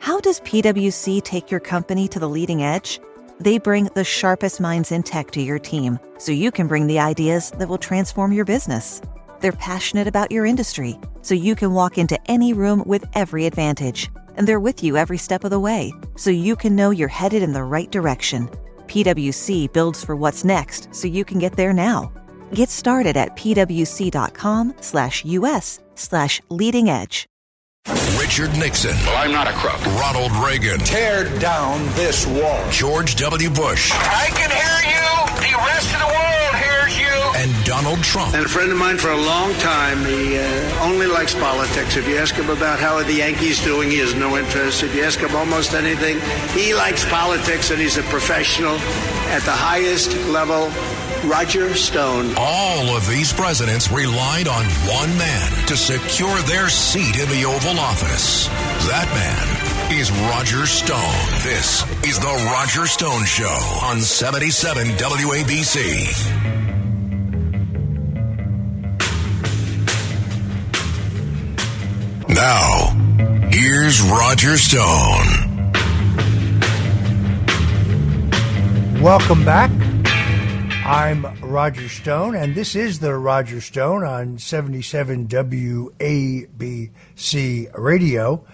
How does PwC take your company to the leading edge? They bring the sharpest minds in tech to your team, so you can bring the ideas that will transform your business. They're passionate about your industry, so you can walk into any room with every advantage. And they're with you every step of the way, so you can know you're headed in the right direction. PwC builds for what's next, so you can get there now. Get started at pwc.com/us/leading edge. Richard Nixon. Well, I'm not a crook. Ronald Reagan. Tear down this wall. George W. Bush. I can hear you. The rest of the world hears you. And Donald Trump. And a friend of mine for a long time, he only likes politics. If you ask him about how are the Yankees doing, he has no interest. If you ask him almost anything, he likes politics, and he's a professional at the highest level. Roger Stone. All of these presidents relied on one man to secure their seat in the Oval Office. That man is Roger Stone. This is The Roger Stone Show on 77 WABC. Now, here's Roger Stone. Welcome back. I'm Roger Stone, and this is the Roger Stone on 77 WABC Radio.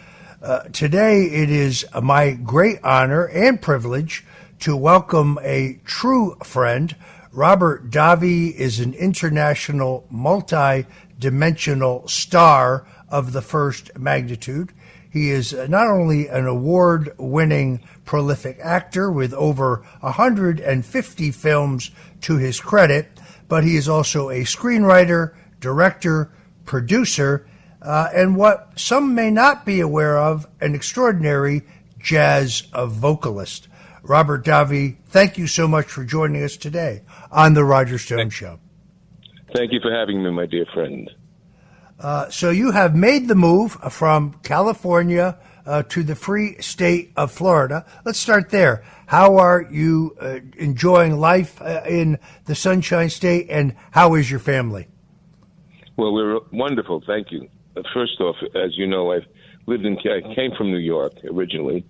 Today, it is my great honor and privilege to welcome a true friend. Robert Davi is an international multi-dimensional star of the first magnitude. He is not only an award-winning prolific actor with over 150 films to his credit, but he is also a screenwriter, director, producer, and what some may not be aware of, an extraordinary jazz vocalist. Robert Davi, thank you so much for joining us today on The Roger Stone Show. Thank you for having me, my dear friend. So you have made the move from California to the free state of Florida. Let's start there. How are you enjoying life in the Sunshine State, and how is your family? Well, we're wonderful, thank you. First off, as you know, I came from New York originally,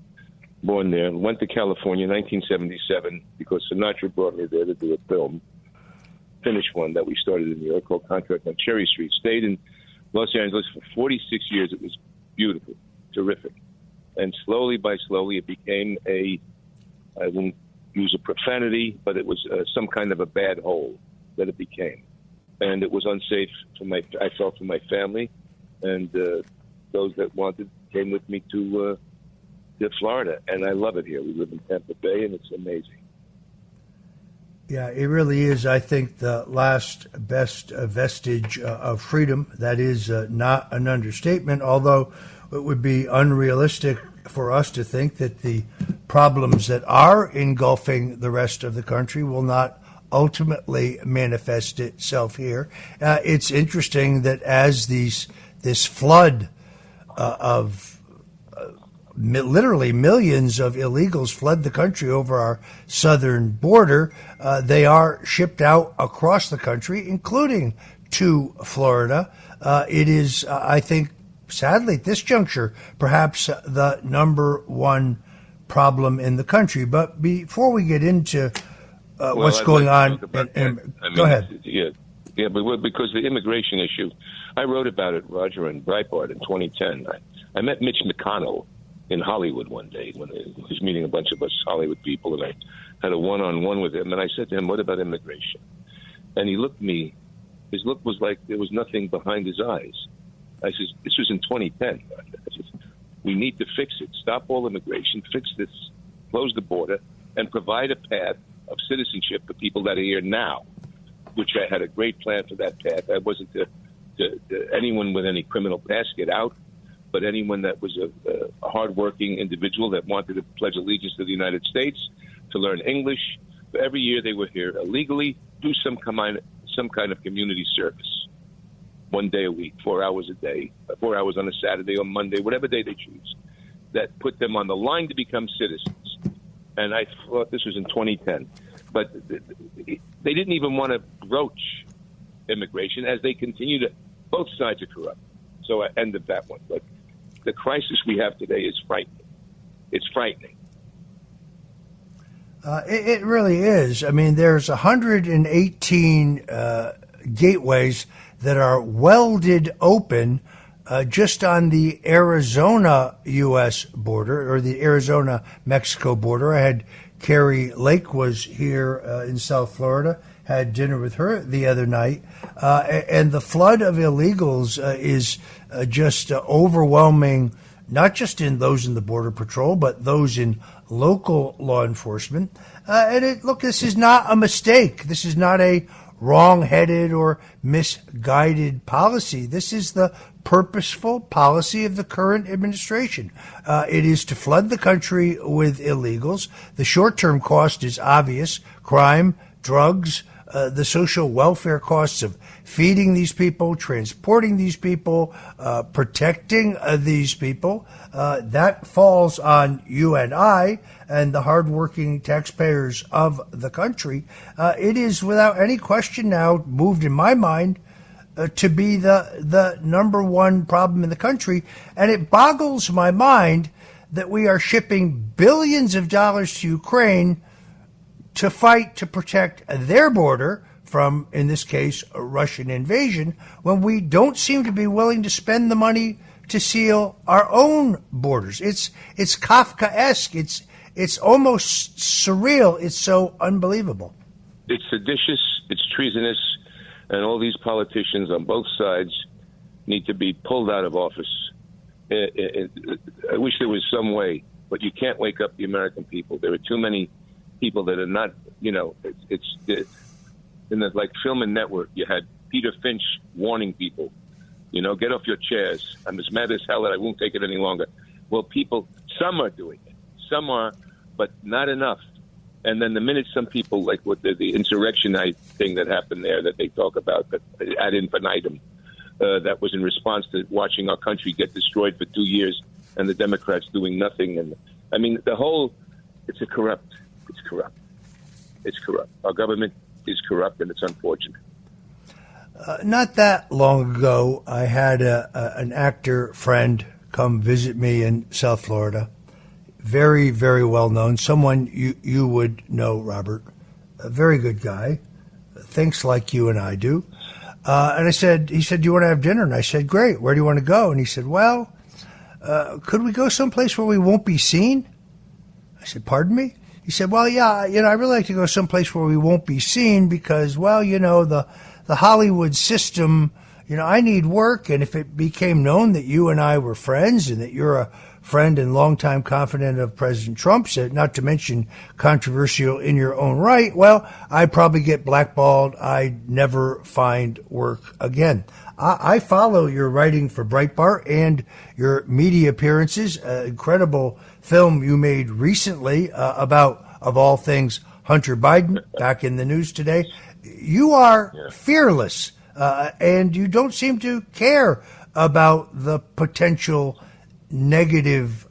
born there, went to California in 1977 because Sinatra brought me there to do a film, finished one that we started in New York called Contract on Cherry Street. Stayed in Los Angeles for 46 years. It was beautiful, terrific. And slowly it became I won't use a profanity, but it was some kind of a bad hole that it became. And it was unsafe I felt for my family. And those that wanted came with me to Florida. And I love it here. We live in Tampa Bay, and it's amazing. Yeah, it really is, I think, the last best vestige of freedom. That is not an understatement, although it would be unrealistic for us to think that the problems that are engulfing the rest of the country will not ultimately manifest itself here. It's interesting that as this flood of literally millions of illegals fled the country over our southern border, they are shipped out across the country, including to Florida. It is, I think, sadly, at this juncture, perhaps the number one problem in the country. But before we get into what's going on, go ahead. Yeah, but because the immigration issue, I wrote about it, Roger, in Breitbart in 2010. I met Mitch McConnell in Hollywood one day when he was meeting a bunch of us Hollywood people, and I had a one-on-one with him, and I said to him, what about immigration? And he looked at me, his look was like there was nothing behind his eyes. I said, this was in 2010. I said, we need to fix it. Stop all immigration, fix this, close the border, and provide a path of citizenship for people that are here now, which I had a great plan for that path. I wasn't to anyone with any criminal past get out, but anyone that was a hardworking individual that wanted to pledge allegiance to the United States, to learn English. Every year they were here illegally, do some kind of community service. 1 day a week, 4 hours a day, 4 hours on a Saturday or Monday, whatever day they choose, that put them on the line to become citizens. And I thought this was in 2010. But they didn't even want to broach immigration as they continue to, both sides are corrupt. So I ended that one. But the crisis we have today is frightening. It's frightening. It really is. I mean, there's 118 gateways that are welded open just on the Arizona-U.S. border, or the Arizona-Mexico border. I had Carrie Lake was here in South Florida, had dinner with her the other night, and the flood of illegals is just overwhelming, not just in those in the Border Patrol, but those in local law enforcement. Look, this is not a mistake. This is not a wrong-headed or misguided policy. This is the purposeful policy of the current administration. It is to flood the country with illegals. The short-term cost is obvious: crime, drugs, the social welfare costs of feeding these people, transporting these people, protecting these people. That falls on you and I and the hardworking taxpayers of the country. It is without any question now moved in my mind to be the number one problem in the country. And it boggles my mind that we are shipping billions of dollars to Ukraine to fight to protect their border from, in this case, a Russian invasion, when we don't seem to be willing to spend the money to seal our own borders. It's Kafkaesque. It's almost surreal. It's so unbelievable. It's seditious. It's treasonous. And all these politicians on both sides need to be pulled out of office. I wish there was some way, but you can't wake up the American people. There are too many people that are not, it's in the like film and network. You had Peter Finch warning people, get off your chairs. I'm as mad as hell that I won't take it any longer. Well, people, some are doing it, some are, but not enough. And then the minute some people, like what the insurrection thing that happened there that they talk about, that ad infinitum, that was in response to watching our country get destroyed for 2 years and the Democrats doing nothing. And I mean, it's corrupt. Our government is corrupt, and it's unfortunate. Not that long ago, I had an actor friend come visit me in South Florida. Very, very well known. Someone you would know, Robert. A very good guy. Thinks like you and I do. And he said, do you want to have dinner? And I said, great. Where do you want to go? And he said, well, could we go someplace where we won't be seen? I said, pardon me? He said, well, yeah, I really like to go someplace where we won't be seen because, well, the Hollywood system, I need work. And if it became known that you and I were friends and that you're a friend and longtime confidant of President Trump, not to mention controversial in your own right, well, I'd probably get blackballed. I'd never find work again. I follow your writing for Breitbart and your media appearances. Incredible film you made recently about, of all things, Hunter Biden, back in the news today. You are fearless, and you don't seem to care about the potential negative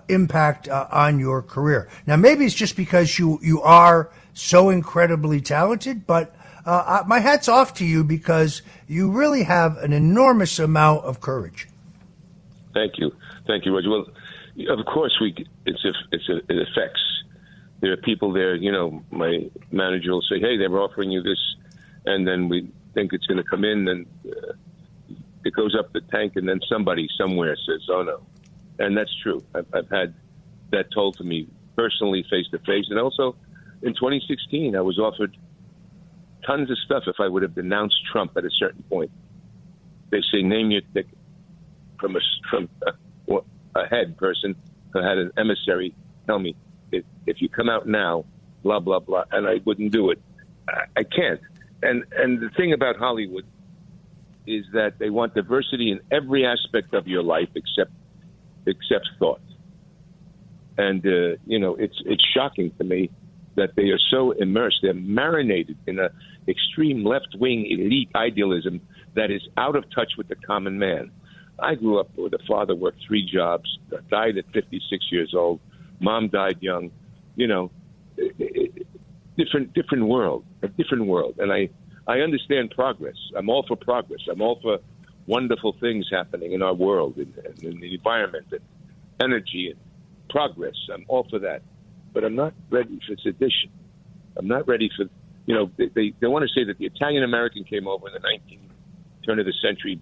impact on your career. Now, maybe it's just because you are so incredibly talented, but my hat's off to you because you really have an enormous amount of courage. Thank you, Roger. Well, of course, it affects. There are people there. My manager will say, "Hey, they were offering you this," and then we think it's going to come in, and it goes up the tank, and then somebody somewhere says, "Oh no," and that's true. I've had that told to me personally, face to face, and also in 2016, I was offered tons of stuff if I would have denounced Trump at a certain point. They say, name your ticket, from a head person who had an emissary tell me, if you come out now, blah, blah, blah, and I wouldn't do it. I can't. And the thing about Hollywood is that they want diversity in every aspect of your life except thought. And, it's shocking to me that they are so immersed. They're marinated in an extreme left-wing elite idealism that is out of touch with the common man. I grew up with a father worked 3 jobs, died at 56 years old. Mom died young. Different world, a different world. And I understand progress. I'm all for progress. I'm all for wonderful things happening in our world, in the environment, and energy, progress. I'm all for that. But I'm not ready for sedition. I'm not ready for, they want to say that the Italian-American came over in the turn of the century,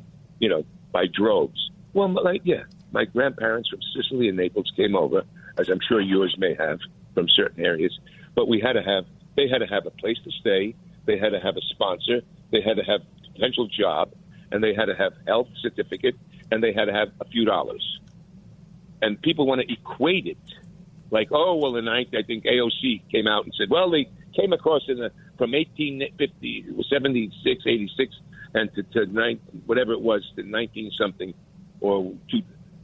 by droves. Well, my grandparents from Sicily and Naples came over, as I'm sure yours may have from certain areas. But they had to have a place to stay. They had to have a sponsor. They had to have a potential job. And they had to have health certificate. And they had to have a few dollars. And people want to equate it. Like, I think AOC came out and said, well, they came across from 1850, 76, 86, and to whatever it was, to 19-something,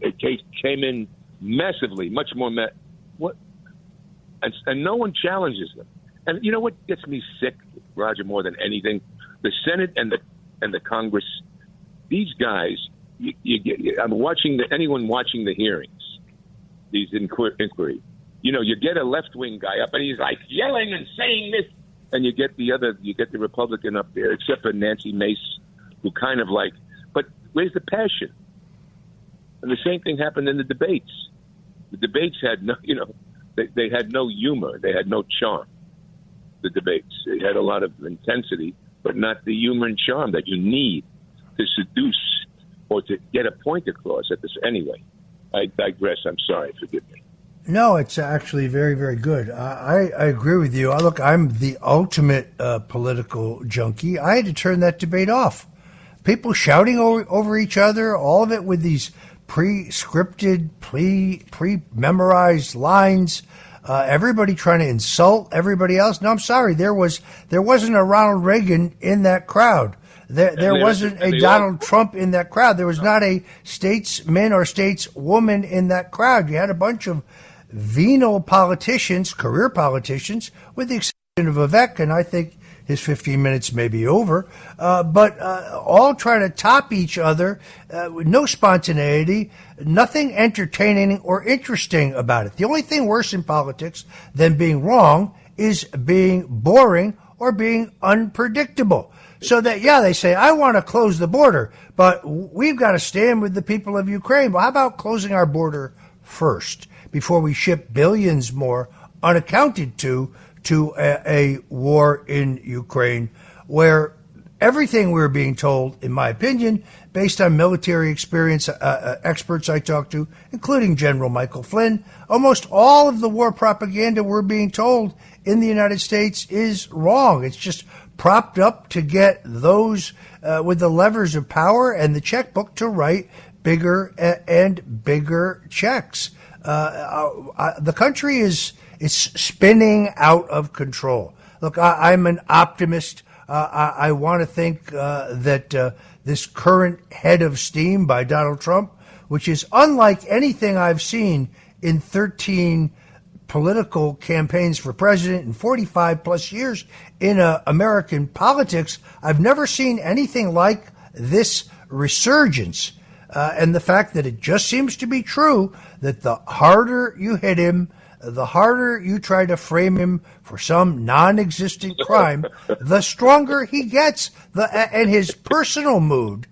it came in massively, much more. What? And no one challenges them. And you know what gets me sick, Roger, more than anything? The Senate and the Congress, these guys, I'm watching anyone watching the hearings, these inquiry. You get a left-wing guy up, and he's like yelling and saying this, and you get the Republican up there, except for Nancy Mace, who kind of but where's the passion? And the same thing happened in the debates. The debates had no, they had no humor, they had no charm. The debates, they had a lot of intensity, but not the humor and charm that you need to seduce or to get a point across. Anyway, I digress. I'm sorry. Forgive me. No, it's actually very, very good. I agree with you. Look, I'm the ultimate political junkie. I had to turn that debate off. People shouting over each other, all of it with these pre-scripted, pre-memorized lines. Everybody trying to insult everybody else. No, I'm sorry. There wasn't a Ronald Reagan in that crowd. There wasn't a Donald Trump in that crowd. There was not a statesman or stateswoman in that crowd. You had a bunch of venal politicians, career politicians, with the exception of Vivek, and I think his 15 minutes may be over, but all trying to top each other with no spontaneity, nothing entertaining or interesting about it. The only thing worse in politics than being wrong is being boring or being unpredictable. So that, they say, I want to close the border, but we've got to stand with the people of Ukraine. Well, how about closing our border first before we ship billions more unaccounted to a war in Ukraine, where everything we're being told, in my opinion, based on military experience, experts I talked to, including General Michael Flynn, almost all of the war propaganda we're being told in the United States is wrong. It's just propped up to get those with the levers of power and the checkbook to write bigger and bigger checks. The country is spinning out of control. Look, I'm an optimist. I want to think that this current head of steam by Donald Trump, which is unlike anything I've seen in 13 political campaigns for president in 45 plus years in American politics, I've never seen anything like this resurgence. And the fact that it just seems to be true that the harder you hit him, the harder you try to frame him for some non-existent crime, the stronger he gets. And his personal mood,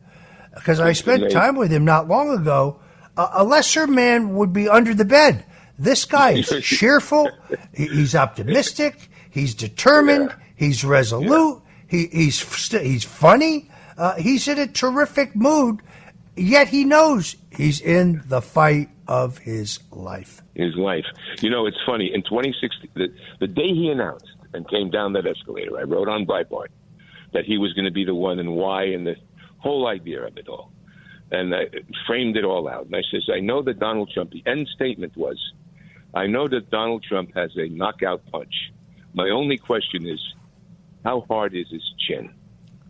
because I spent time with him not long ago, a lesser man would be under the bed. This guy is cheerful. He's optimistic. He's determined. He's resolute. He's funny. He's in a terrific mood. Yet he knows he's in the fight of his life. His life. It's funny. In 2016, the day he announced and came down that escalator, I wrote on Breitbart that he was going to be the one and why and the whole idea of it all. And I framed it all out. And I says, I know that Donald Trump, the end statement was, I know that Donald Trump has a knockout punch. My only question is, how hard is his chin?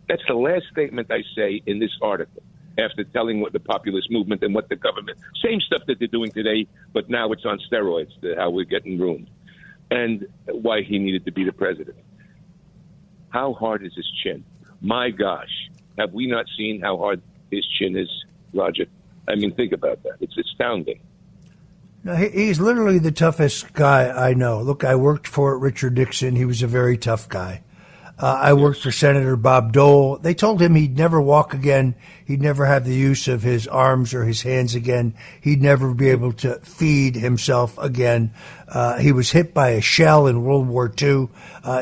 That's the last statement I say in this article, after telling what the populist movement and what the government, same stuff that they're doing today, but now it's on steroids, how we're getting ruined, and why he needed to be the president. How hard is his chin? My gosh, have we not seen how hard his chin is, Roger? I mean, think about that. It's astounding. No, he's literally the toughest guy I know. Look, I worked for Richard Nixon. He was a very tough guy. I worked for Senator Bob Dole. They told him he'd never walk again. He'd never have the use of his arms or his hands again. He'd never be able to feed himself again. He was hit by a shell in World War II.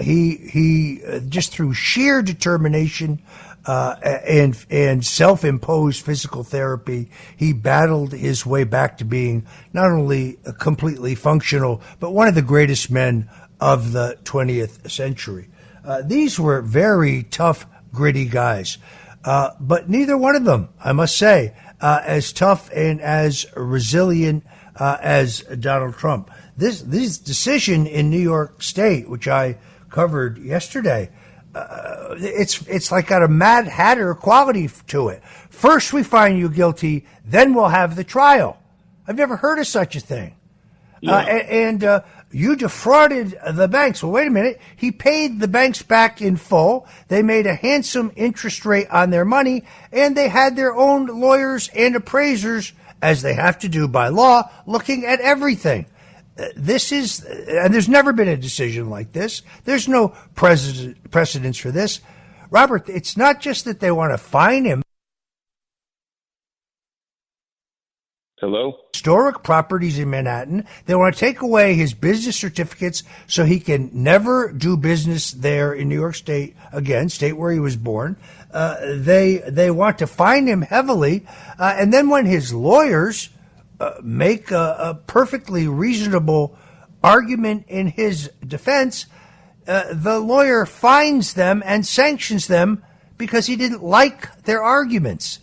He just through sheer determination and self-imposed physical therapy, he battled his way back to being not only completely functional, but one of the greatest men of the 20th century. These were very tough, gritty guys. But neither one of them, I must say, as tough and as resilient as Donald Trump. This decision in New York State, which I covered yesterday, it's like got a Mad Hatter quality to it. First we find you guilty, then we'll have the trial. I've never heard of such a thing. Yeah. You defrauded the banks. Well, wait a minute. He paid the banks back in full. They made a handsome interest rate on their money, and they had their own lawyers and appraisers, as they have to do by law, looking at everything. This is, and there's never been a decision like this. There's no precedence for this. Robert, it's not just that they want to fine him. Hello? Historic properties in Manhattan. They want to take away his business certificates so he can never do business there in New York State again, state where he was born. They want to fine him heavily. And then when his lawyers make a perfectly reasonable argument in his defense, the lawyer fines them and sanctions them because he didn't like their arguments.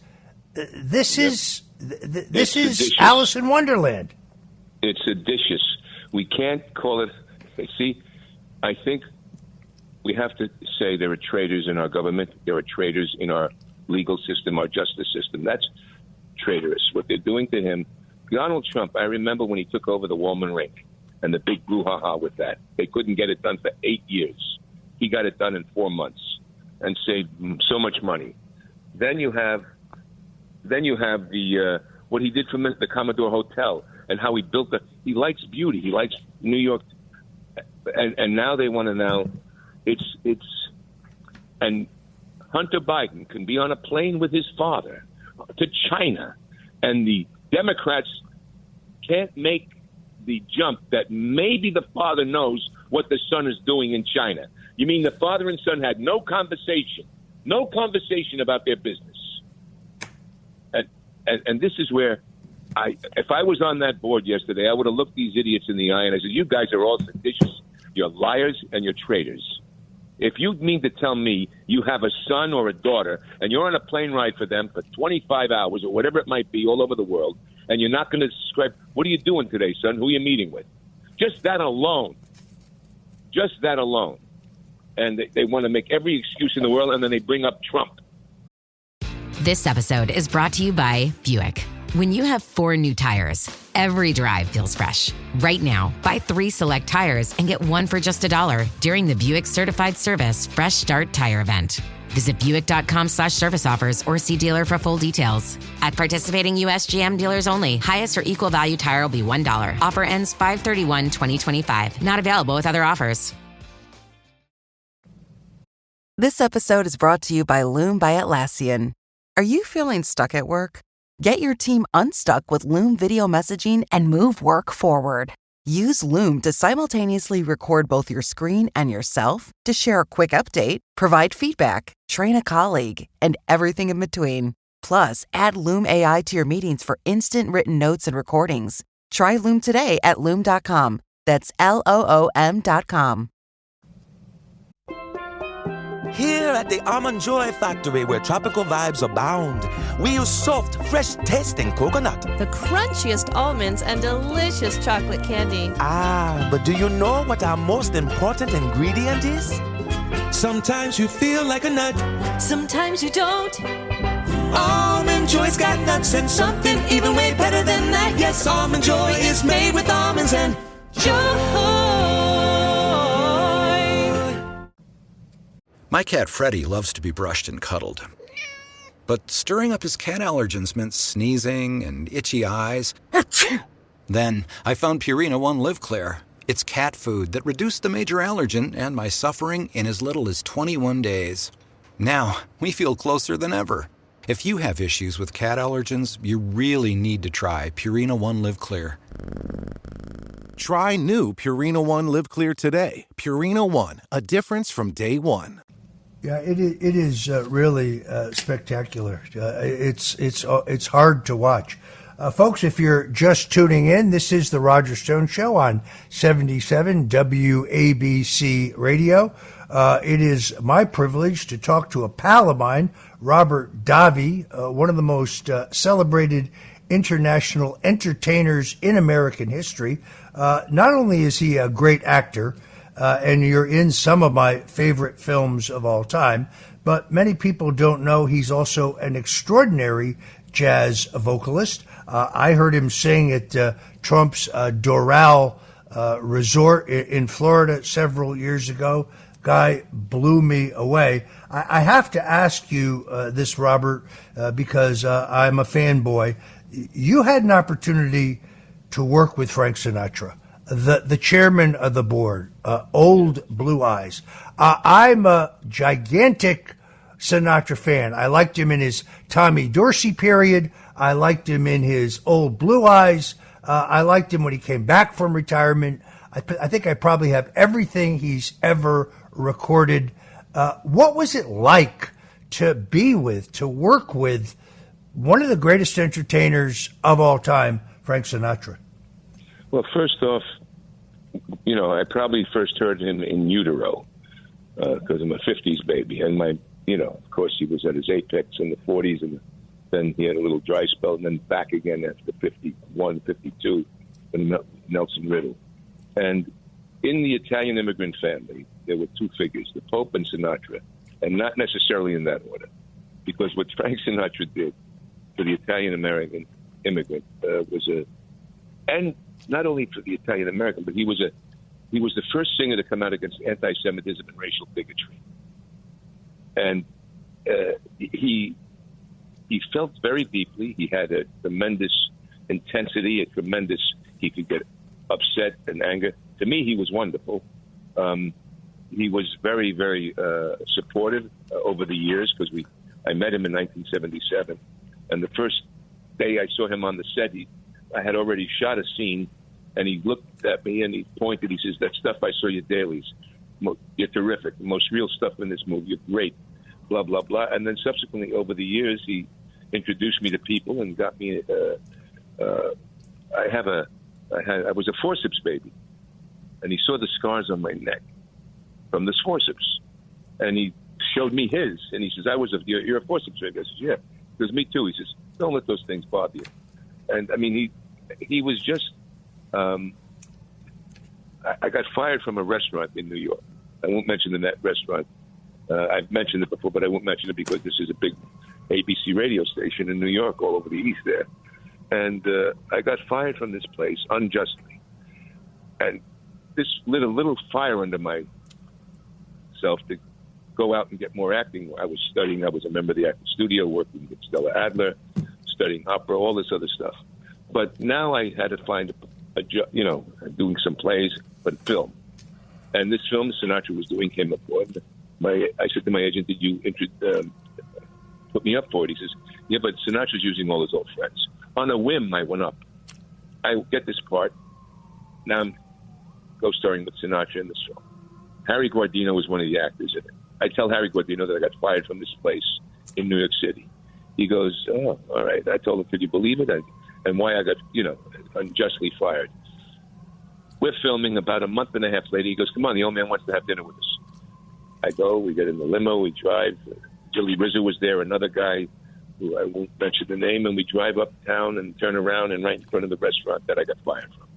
This is Alice in Wonderland. It's seditious. We can't call it. See, I think we have to say there are traitors in our government. There are traitors in our legal system, our justice system. That's traitorous. What they're doing to him. Donald Trump, I remember when he took over the Woman Rink and the big brouhaha with that. They couldn't get it done for 8 years. He got it done in 4 months and saved so much money. Then you have the what he did for the Commodore Hotel and how he built he likes beauty. He likes New York. And now they want to and Hunter Biden can be on a plane with his father to China, and the Democrats can't make the jump that maybe the father knows what the son is doing in China. You mean the father and son had no conversation about their business? And this is where if I was on that board yesterday, I would have looked these idiots in the eye and I said, you guys are all seditious. You're liars and you're traitors. If you mean to tell me you have a son or a daughter and you're on a plane ride for them for 25 hours or whatever it might be all over the world, and you're not going to describe, what are you doing today, son? Who are you meeting with? Just that alone. And they want to make every excuse in the world, and then they bring up Trump. This episode is brought to you by Buick. When you have 4 new tires, every drive feels fresh. Right now, buy 3 select tires and get 1 for just $1 during the Buick Certified Service Fresh Start Tire Event. Visit Buick.com/service offers or see dealer for full details. At participating U.S. GM dealers only. Highest or equal value tire will be $1. Offer ends 5/31/2025. Not available with other offers. This episode is brought to you by Loom by Atlassian. Are you feeling stuck at work? Get your team unstuck with Loom video messaging and move work forward. Use Loom to simultaneously record both your screen and yourself to share a quick update, provide feedback, train a colleague, and everything in between. Plus, add Loom AI to your meetings for instant written notes and recordings. Try Loom today at Loom.com. That's LOOM.com. Here at the Almond Joy Factory, where tropical vibes abound, we use soft, fresh-tasting coconut. The crunchiest almonds and delicious chocolate candy. Ah, but do you know what our most important ingredient is? Sometimes you feel like a nut. Sometimes you don't. Almond Joy's got nuts and something even way better than that. Yes, Almond Joy is made with almonds and joy. My cat Freddie loves to be brushed and cuddled. But stirring up his cat allergens meant sneezing and itchy eyes. Then I found Purina One Live Clear, It's cat food that reduced the major allergen and my suffering in as little as 21 days. Now, we feel closer than ever. If you have issues with cat allergens, you really need to try Purina One Live Clear. Try new Purina One Live Clear today. Purina One, a difference from day one. Yeah, it is really spectacular. It's hard to watch. Folks, if you're just tuning in, this is the Roger Stone Show on 77 WABC Radio. It is my privilege to talk to a pal of mine, Robert Davi, one of the most celebrated international entertainers in American history. Not only is he a great actor, and you're in some of my favorite films of all time, but many people don't know he's also an extraordinary jazz vocalist. I heard him sing at Trump's Doral Resort in Florida several years ago. Guy blew me away. I have to ask you this, Robert, because I'm a fanboy. You had an opportunity to work with Frank Sinatra, the chairman of the board, Old Blue Eyes. I'm a gigantic Sinatra fan. I liked him in his Tommy Dorsey period. I liked him in his Old Blue Eyes. I liked him when he came back from retirement. I think I probably have everything he's ever recorded. What was it like to work with one of the greatest entertainers of all time, Frank Sinatra? Well, first off, I probably first heard him in utero because I'm a 50s baby. And of course, he was at his apex in the 40s, and then he had a little dry spell, and then back again after 51, 52, when Nelson Riddle. And in the Italian immigrant family, there were two figures, the Pope and Sinatra, and not necessarily in that order. Because what Frank Sinatra did for the Italian-American immigrant and not only for the Italian-American, but he was the first singer to come out against anti-Semitism and racial bigotry. And he felt very deeply. He had a tremendous intensity, he could get upset and anger. To me, he was wonderful. He was very, very supportive over the years because I met him in 1977. And the first day I saw him on the set, I had already shot a scene, and he looked at me and he pointed. He says, "That stuff I saw you dailies. You're terrific. The most real stuff in this movie. You're great." Blah, blah, blah. And then subsequently, over the years, he introduced me to people and got me. I was a forceps baby, and he saw the scars on my neck from the forceps, and he showed me his, and he says, "You're a forceps baby." I says, "Yeah." He goes, "Me too." He says, "Don't let those things bother you." And I mean, he was just. I got fired from a restaurant in New York. I won't mention the restaurant. I've mentioned it before, but I won't mention it because this is a big ABC radio station in New York, all over the East there. And I got fired from this place unjustly. And this lit a little fire under myself to go out and get more acting. I was studying. I was a member of the acting studio, working with Stella Adler, studying opera, all this other stuff. But now I had to find a job, doing some plays, but film. And this film Sinatra was doing came up with. I said to my agent, "Did you put me up for it?" He says, "Yeah, but Sinatra's using all his old friends." On a whim, I went up. I get this part. Now I'm co-starring with Sinatra in this film. Harry Guardino was one of the actors in it. I tell Harry Guardino that I got fired from this place in New York City. He goes, "Oh, all right." I told him, "Could you believe it?" And why I got, unjustly fired. We're filming. About a month and a half later, he goes, "Come on, the old man wants to have dinner with us." I go, we get in the limo, we drive. Billy Rizzo was there, another guy who I won't mention the name, and we drive uptown and turn around and right in front of the restaurant that I got fired from.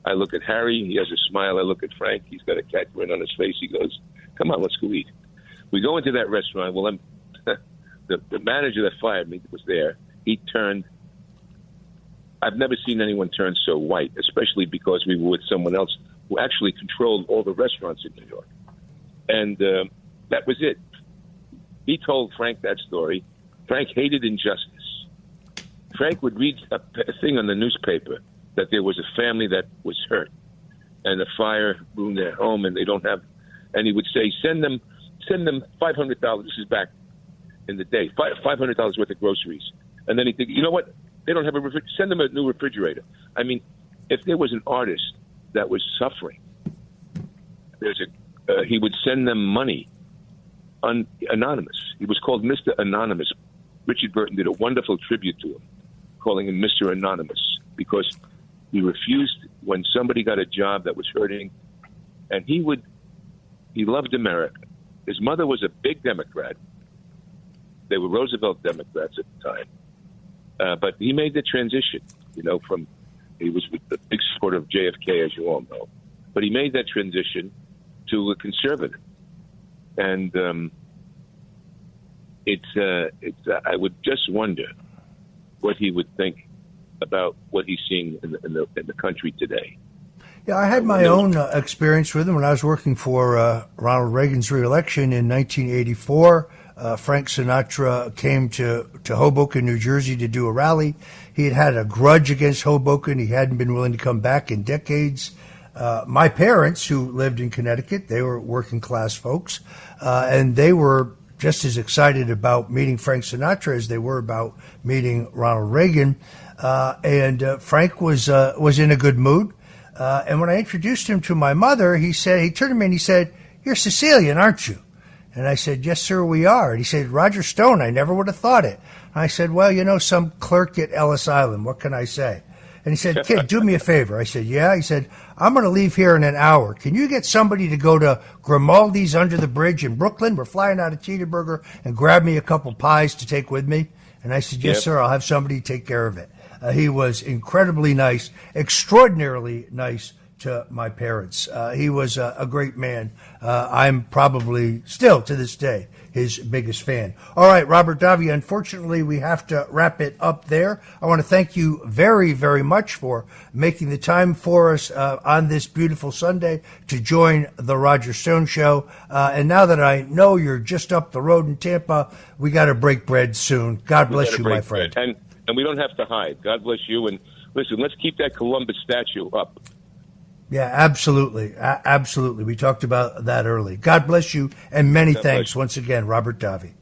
I look at Harry, he has a smile. I look at Frank, he's got a cat grin on his face. He goes, "Come on, let's go eat." We go into that restaurant. Well, the manager that fired me was there. He turned. I've never seen anyone turn so white, especially because we were with someone else who actually controlled all the restaurants in New York. And that was it. He told Frank that story. Frank hated injustice. Frank would read a thing on the newspaper that there was a family that was hurt. and a fire ruined their home, and they don't have. And he would say, send them $500. This is back in the day, $500 worth of groceries. And then he'd think, you know what? They don't have a refrigerator. Send them a new refrigerator. I mean, if there was an artist that was suffering, he would send them money anonymous. He was called Mr. Anonymous. Richard Burton did a wonderful tribute to him, calling him Mr. Anonymous, because he refused when somebody got a job that was hurting, and he loved America. His mother was a big Democrat. They were Roosevelt Democrats at the time. But he made the transition, he was a big supporter of JFK, as you all know. But he made that transition to a conservative. And I would just wonder what he would think about what he's seeing in the country today. Yeah, I had my own experience with him when I was working for Ronald Reagan's reelection in 1984. Frank Sinatra came to Hoboken, New Jersey to do a rally. He had a grudge against Hoboken. He hadn't been willing to come back in decades. My parents, who lived in Connecticut, they were working class folks, and they were just as excited about meeting Frank Sinatra as they were about meeting Ronald Reagan. And Frank was in a good mood. And when I introduced him to my mother, he turned to me and he said, "You're Sicilian, aren't you?" And I said, "Yes, sir, we are." And he said, "Roger Stone, I never would have thought it." And I said, "Well, some clerk at Ellis Island. What can I say?" And he said, "Kid, do me a favor." I said, "Yeah." He said, "I'm going to leave here in an hour. Can you get somebody to go to Grimaldi's under the bridge in Brooklyn? We're flying out of Teterboro, and grab me a couple pies to take with me." And I said, "Yes, sir, I'll have somebody take care of it." He was incredibly nice, extraordinarily nice to my parents. He was a great man. I'm probably still, to this day, his biggest fan. All right, Robert Davi, unfortunately, we have to wrap it up there. I want to thank you very, very much for making the time for us on this beautiful Sunday to join the Roger Stone Show. And now that I know you're just up the road in Tampa, we got to break bread soon. God bless you, my friend. And we don't have to hide. God bless you. And listen, let's keep that Columbus statue up. Yeah, absolutely. Absolutely. We talked about that early. God bless you, and many thanks once again, Robert Davi.